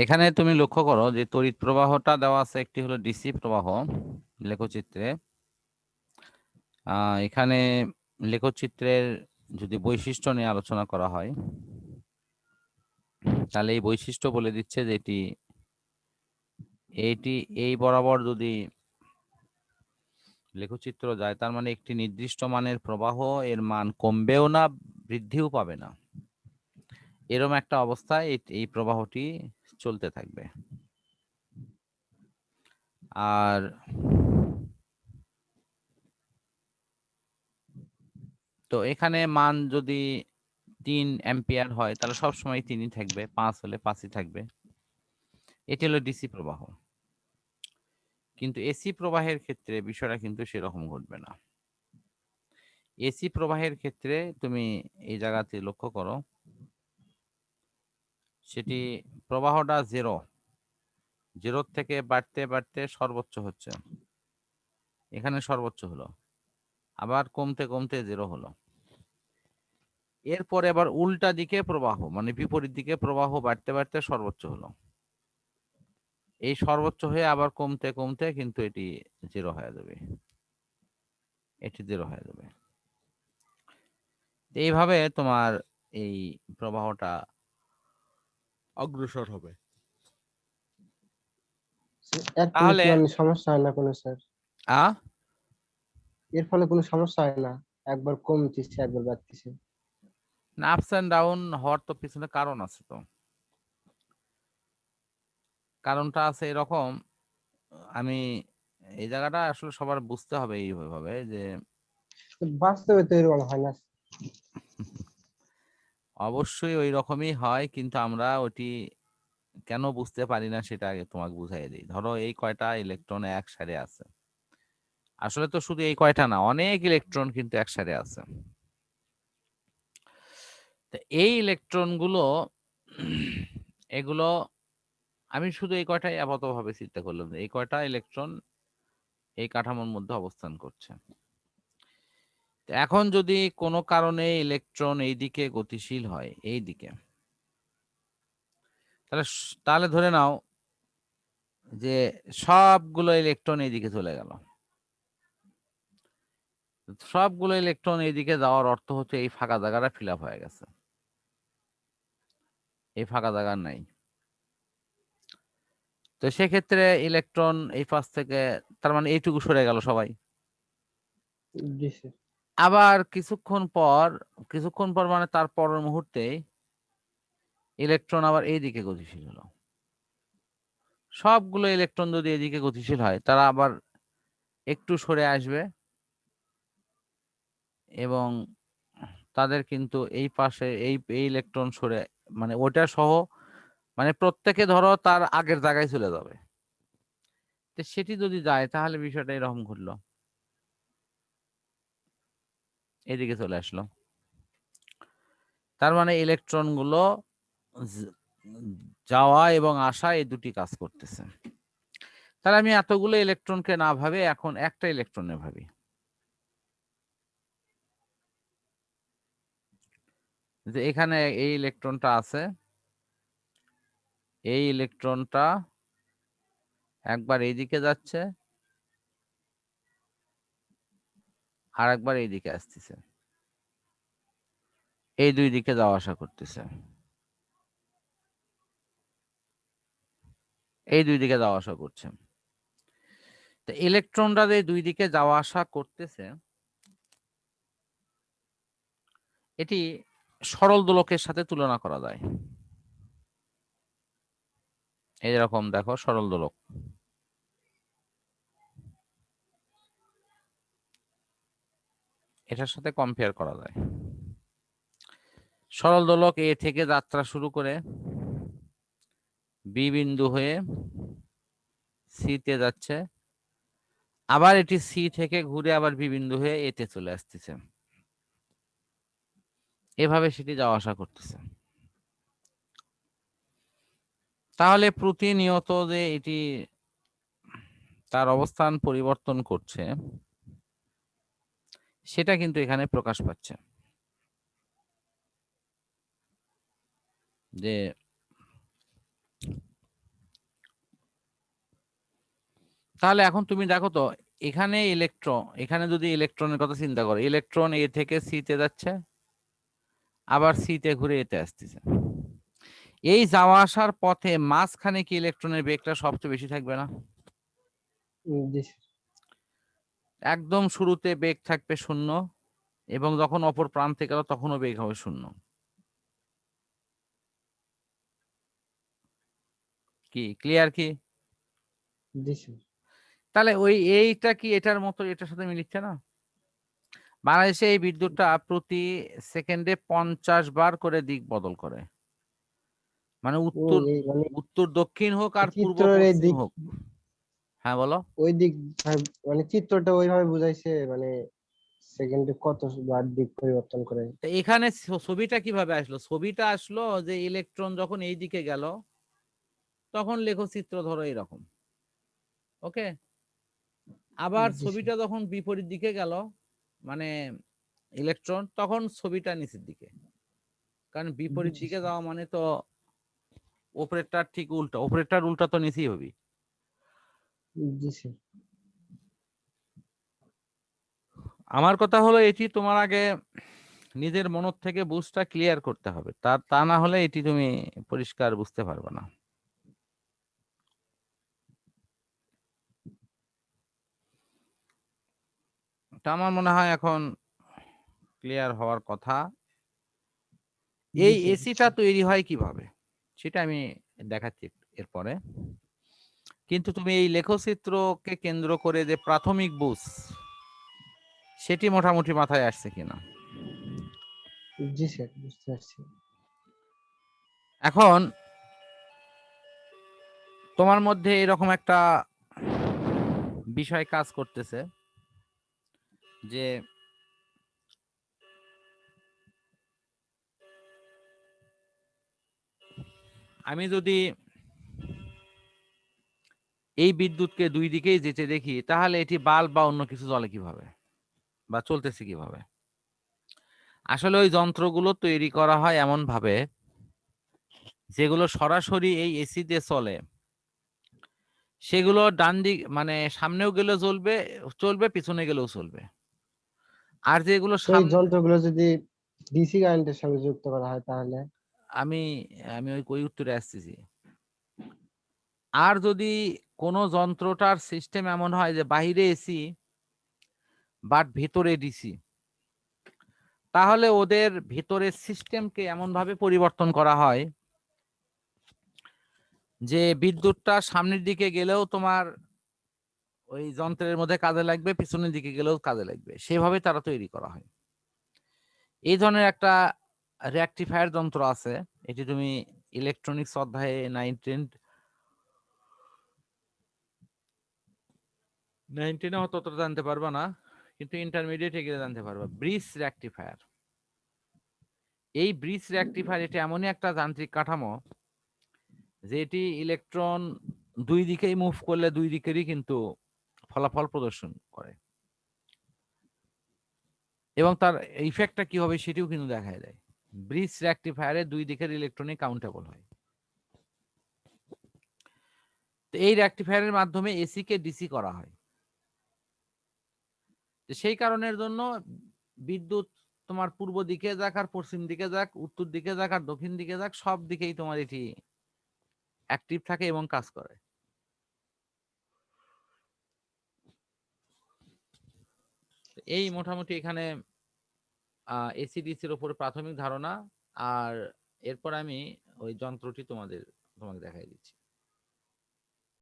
এখানে তুমি লক্ষ্য করো যে তড়িৎ প্রবাহটা দেওয়া আছে, একটি হলো ডিসি প্রবাহ লেখচিত্রে। এখানে লেখচিত্রের যদি বৈশিষ্ট্য নিয়ে আলোচনা করা হয়, তাহলে এই বৈশিষ্ট্য বলে দিচ্ছে যে এটি এই বরাবর যদি লেখচিত্র যায়, তার মানে একটি নির্দিষ্ট মানের প্রবাহ, এর মান কমবেও না বৃদ্ধিও পাবে না, এরকম একটা অবস্থায় এই প্রবাহটি চলতে থাকবে। আর তো এখানে মান যদি 3 অ্যাম্পিয়ার হয় তাহলে সবসময় 3ই থাকবে, 5 হলে 5ই থাকবে। এটি হলো ডিসি প্রবাহ। কিন্তু এসি প্রবাহের ক্ষেত্রে বিষয়টা কিন্তু সেরকম ঘটবে না। এসি প্রবাহের ক্ষেত্রে তুমি এই জায়গাতে লক্ষ্য করো, সেটি প্রবাহটা জিরোর থেকে বাড়তে বাড়তে সর্বোচ্চ হচ্ছে, এখানে সর্বোচ্চ হলো, আবার কমতে কমতে 0 হলো। এরপরে আবার উল্টা দিকে প্রবাহ, মানে বিপরীত দিকে প্রবাহ বাড়তে বাড়তে সর্বোচ্চ হলো, এই সর্বোচ্চ হয়ে আবার কমতে কমতে কিন্তু এটি 0 হয়ে যাবে, এটি 0 হয়ে যাবে। এইভাবে তোমার এই প্রবাহটা অগ্রসর হবে। এক করলে তাহলে কি মানে সমস্যা হয় না কোনো স্যার? আ এর ফলে কোনো সমস্যা হয় না? একবার কমতেছে একবার বাড়তেছে। না, আপস এন্ড ডাউন হওয়ার তো পিছনে কারণ আছে। তো কারণটা আছে এরকম, আমি এই জায়গাটা আসলে সবার বুঝতে হবে এইভাবে যে বাস্তবে তো এরকম হয় না। অবশ্যই ওই রকমই হয়, কিন্তু আমরা ওটি কেন বুঝতে পারি না সেটা আগে তোমাকে বুঝাই দিই। ধরো এই কয়টা ইলেকট্রন এক সারি আছে, আসলে তো শুধু এই কয়টা না, অনেক ইলেকট্রন কিন্তু এক সারি আছে। তো এই ইলেকট্রন গুলো এগুলো আমি শুধু এই কয়টাই আপাতভাবে চিন্তা করলাম যে এই কয়টা ইলেকট্রন এই কাঠামোর মধ্যে অবস্থান করছে। তো এখন যদি কোনো কারণে ইলেকট্রন এই দিকে গতিশীল হয়, এই দিকে, তাহলে তাহলে ধরে নাও যে সবগুলো ইলেকট্রন এইদিকে চলে গেল। সবগুলো ইলেকট্রন এইদিকে যাওয়ার অর্থ হচ্ছে এই ফাঁকা জায়গাটা ফিল আপ হয়ে গেছে, এই ফাঁকা জায়গা নাই। তো সেক্ষেত্রে ইলেকট্রন এই পাশ থেকে, তার মানে এইটুকু সরে গেল সবাই। জি স্যার। আবার কিছুক্ষণ পর মানে তার পরের মুহূর্তে ইলেকট্রন আবার এইদিকে গতিশীল হলো। সবগুলো ইলেকট্রন যদি এদিকে গতিশীল হয়, তারা আবার একটু সরে আসবে এবং তাদের কিন্তু এই পাশে এই ইলেকট্রন সরে, মানে ওটা সহ, মানে প্রত্যেকে ধরো তার আগের জায়গায় চলে যাবে। তো সেটি যদি যায় তাহলে বিষয়টা এরকম ঘটলো, এদিকে চলে আসলো। তার মানে ইলেকট্রন গুলো যাওয়া এবং আসা এই দুটি কাজ করতেছে। তাহলে আমি এতগুলো ইলেকট্রনকে না ভাবে এখন একটা ইলেকট্রনে ভাবি। যে এখানে এই ইলেকট্রনটা আছে, এই ইলেকট্রনটা একবার এইদিকে যাচ্ছে আর একবার এইদিকে আসতেছে, এই দুই দিকে যাওয়া আসা করতেছে, এই দুই দিকে যাওয়া আসা করছে। তো ইলেকট্রনটা যে দুই দিকে যাওয়া আসা করতেছে, এটি সরল দোলকের সাথে তুলনা করা যায়। এইরকম দেখো সরল দোলক, এটার সাথে কম্পেয়ার করা যায়। সরল দোলক এ থেকে যাত্রা শুরু করে বি বিন্দু হয়ে সি তে যাচ্ছে, আবার এটি সি থেকে ঘুরে আবার বি বিন্দু হয়ে এতে চলে আসতেছে, এভাবে সেটি যাওয়া আসা করতেছে। তাহলে প্রতিনিয়ত যে এটি তার অবস্থান পরিবর্তন করছে, সেটা কিন্তু এখানে প্রকাশ পাচ্ছে যে তাহলে এখন তুমি দেখো তো, এখানে ইলেকট্রন, এখানে যদি ইলেকট্রনের কথা চিন্তা করো, ইলেকট্রন এ থেকে সি তে যাচ্ছে, আবার সি তে ঘুরে এতে আসতেছে। এই যাওয়া আসার পথে মাঝখানে কি ইলেকট্রনের বেগটা সবচেয়ে বেশি থাকবে না? জি স্যার। একদম শুরুতে বেগ থাকবে 0, এবং যখন অপর প্রান্তে গেল তখনও বেগ হবে 0। কি ক্লিয়ার কি? জি স্যার। তাহলে ওই এইটা কি এটার মতো, এটার সাথে মিলিচ্ছে না? বাংলাদেশে এই বিদ্যুৎটা প্রতি সেকেন্ডে 50 বার করে দিক বদল করে, মানে উত্তর এই মানে উত্তর দক্ষিণ হোক আর পূর্ব চিত্রের এই পশ্চিম দিক, হোক। হ্যাঁ বলো। ওই দিক মানে চিত্রটা ওইভাবে বুঝাইছে, মানে সেকেন্ডে কত বার দিক পরিবর্তন করে। তো এখানে ছবিটা কিভাবে আসলো? ছবিটা আসলো যে ইলেকট্রন যখন এই দিকে গেল, তখন লেখচিত্র ধরো এরকম, ওকে। আবার জি স্যার। ছবিটা যখন বিপরীত দিকে গেল, মানে ইলেকট্রন, তখন ছবিটা নিচের দিকে, কারণ বিপরীত জি দিকে স্যার। যাওয়া মানে তো উপরেরটার ঠিক উল্টা, উপরেরটার উল্টা তো নিচেই হবি। জি স্যার। আমার কথা হলো, এটি তোমার আগে নিজের মন থেকে বুঝটা ক্লিয়ার করতে হবে, তা না হলে এটি তুমি পরিষ্কার বুঝতে পারবে না। তা আমার মনে হয় এখন ক্লিয়ার হওয়ার কথা। জি এই স্যার। এসিটা তৈরি হয় কিভাবে সেটা আমি দেখাচ্ছি এরপরে। কিন্তু তুমি এই লেখচিত্রকে কেন্দ্র করে যে প্রাথমিক বুঝ, সেটি মোটামুটি মাথায় আসছে কিনা? জি স্যার, বুঝতে পারছি। এখন তোমার মধ্যে এরকম একটা বিষয় কাজ করতেছে যে আমি যদি এই বিদ্যুৎকে দুই দিকেই যেতে দেখি, তাহলে এটি বাল্ব বা অন্য কিছু জ্বলে কিভাবে বা চলতেছে কিভাবে? আসলে ওই যন্ত্রগুলো তৈরি করা হয় এমন ভাবে যেগুলো সরাসরি এই এসি দিয়ে চলে, সেগুলো ডান দিক মানে সামনেও গেলেও চলবে, চলবে পিছনে গেলেও চলবে। আর যেগুলো তো এই সামনে, যন্ত্রগুলো যদি ডিসি কারেন্টের সঙ্গে যুক্ত করা হয় তাহলে? আমি আমি ওই উত্তরে আসতেছি। আর যদি কোনো যন্ত্রটার সিস্টেম এমন হয় যে বাইরে এসি বাট ভেতরে ডিসি, তাহলে ওদের ভেতরের সিস্টেমকে এমন ভাবে পরিবর্তন করা হয় যে বিদ্যুৎটা সামনের দিকে গেলেও তোমার ওই যন্ত্রের মধ্যে কাজে লাগবে, পিছনের দিকে গেলেও কাজে লাগবে, সেভাবে তারা তৈরি করা হয়। এই ধরনের একটা রেকটিফায়ার যন্ত্র আছে, এটি তুমি ইলেকট্রনিক্স অধ্যায়ে 9-10 হয়তো ততটা জানতে পারবা না, কিন্তু ইন্টারমিডিয়েটে গেলে জানতে পারবা। ব্রিজ রেকটিফায়ার, এই ব্রিজ রেকটিফায়ার এটা এমনই একটা যান্ত্রিক কাঠামো যেটি ইলেকট্রন দুই দিকেই মুভ করলে দুই দিকেরই কিন্তু ফলাফল প্রদর্শন করে, এবং তার ইফেক্টটা কি হবে সেটিও কিন্তু দেখা যায়। ব্রিজ রেকটিফায়ারে দুই দিকের ইলেকট্রনিক কাউন্টেবল হয়। তো এই রেকটিফায়ারের মাধ্যমে এসি কে ডিসি করা হয়। সেই কারণের জন্য বিদ্যুৎ তোমার পূর্ব দিকে যাক আর পশ্চিম দিকে যাক, উত্তর দিকে যাক আর দক্ষিণ দিকে যাক, সব দিকেই তোমার এটি অ্যাক্টিভ থাকে এবং কাজ করে। এই মোটামুটি এখানে এসিডিসির উপরে প্রাথমিক ধারণা। আর এরপর আমি ওই যন্ত্রটি তোমাকে দেখাই দিচ্ছি।